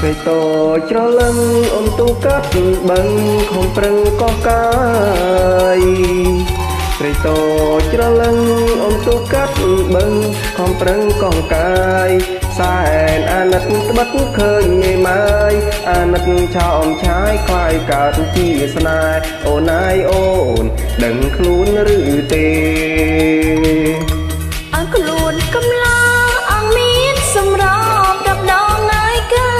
ពេលតូចច្រឡឹងអ៊ំទូកាត់បឹងខំប្រឹងកោះកាយពេលតូចច្រឡឹងអ៊ំទូកាត់បឹងខំប្រឹងកោះកាយសែនអាណិតត្បិតឃើញមេម៉ាយអាណិតឆោមឆាយខ្លាយកើតជាស្នេហ៍អូនអាយអូនដឹងខ្លួនឬទេអើខ្លួនកំឡោអងមានសម្រាប់ដប់ដងហើយកើ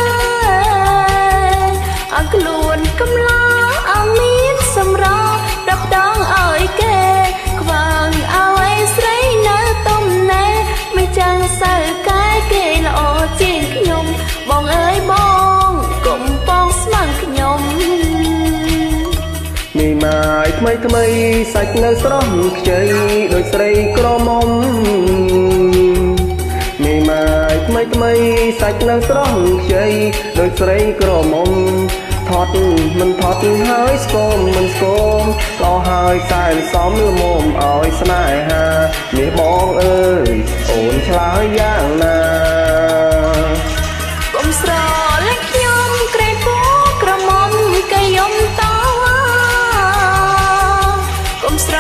អើខ្លួនកំឡោអងមានសម្រាប់ដប់ដងឲ្យគេខ្វាងឲ្យស្រីនៅទំនេរមិនចាំងសើកាយគេល្អជាងខ្ញុំបងអើយបងកុំបងស្មឹងខ្ញុំមីម៉ាយថ្មីថ្មីសាច់នៅស្រស់ខ្ចីដូចស្រីក្រមុំមីម៉ាយថ្មីថ្មីសាច់នៅស្រស់ខ្ចីដូចស្រីក្រមុំថត់មិនថត់ហើយស្គមមិនស្គមក៏ហើយសែនសំល្មមឲ្យស្នេហាមាសបងអើយអូនឆ្លើយយ៉ាងណាកុំស្រលាញ់ខ្ញុំក្រែងពោក្រមុំកាយយំតកុំស្រ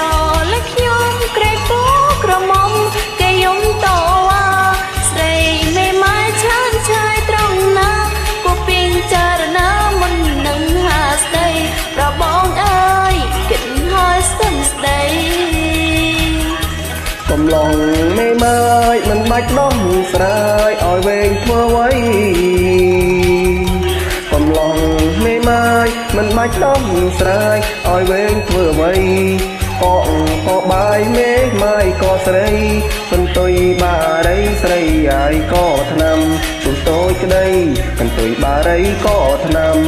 លាញ់ខ្ញុំក្រែងពោក្រមុំកាយយំតស្រីមេម៉ាយឆានឆាយត្រង់ណាគូពីងចារណាមុននឹងហាស្ដីប្របងអើយគិតហើយស្ទឹងស្ដីកំឡុងមេម៉ាយមិនបាច់ដោះស្រាយឲ្យវែងធ្វើអ្វីកំឡុងមេម៉ាយមិនបាច់ដោះស្រាយឲ្យវែងធ្វើអ្វីក៏បាយមេម៉ាយក៏ស្រីកន្ទុយបារីស្រីអាយក៏ថ្នាំទូតូចក្តីកន្ទុយបារីក៏ថ្នាំ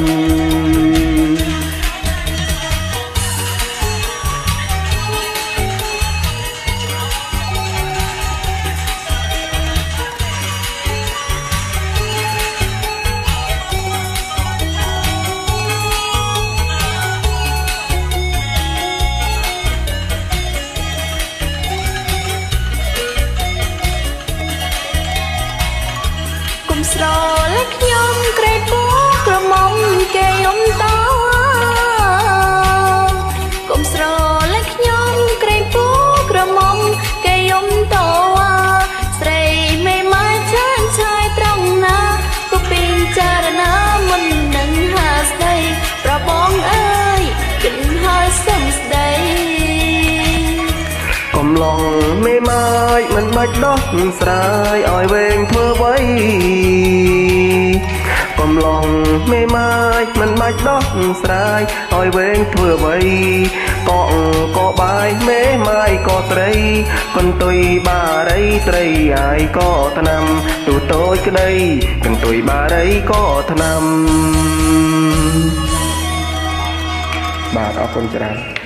ស្រលាញ់ខ្ញុំក្រែងពោក្រមុំគេយំតកុំស្រលាញ់ខ្ញុំក្រែងពោក្រមុំគេយំតស្រីមេម៉ាយឆានឆាយត្រង់ណាគូពីងចារណាមុននឹងហាស្ដីប្របងអើយគិតហើយស្ទឹងស្ដីកំឡុងមេម៉ាយមិនបាច់ដោះស្រាយឲ្យវែងធ្វើអ្វីកំឡុងមេម៉ាយមិនបាច់ដោះស្រាយឲ្យវែងធ្វើអ្វីក៏បាយមេម៉ាយក៏ស្រីកន្ទុយបារីត្រីអាយក៏ថ្នាំទូតូចក្តីកន្ទុយបារីក៏ថ្នាំបាទអរគុណច្រើន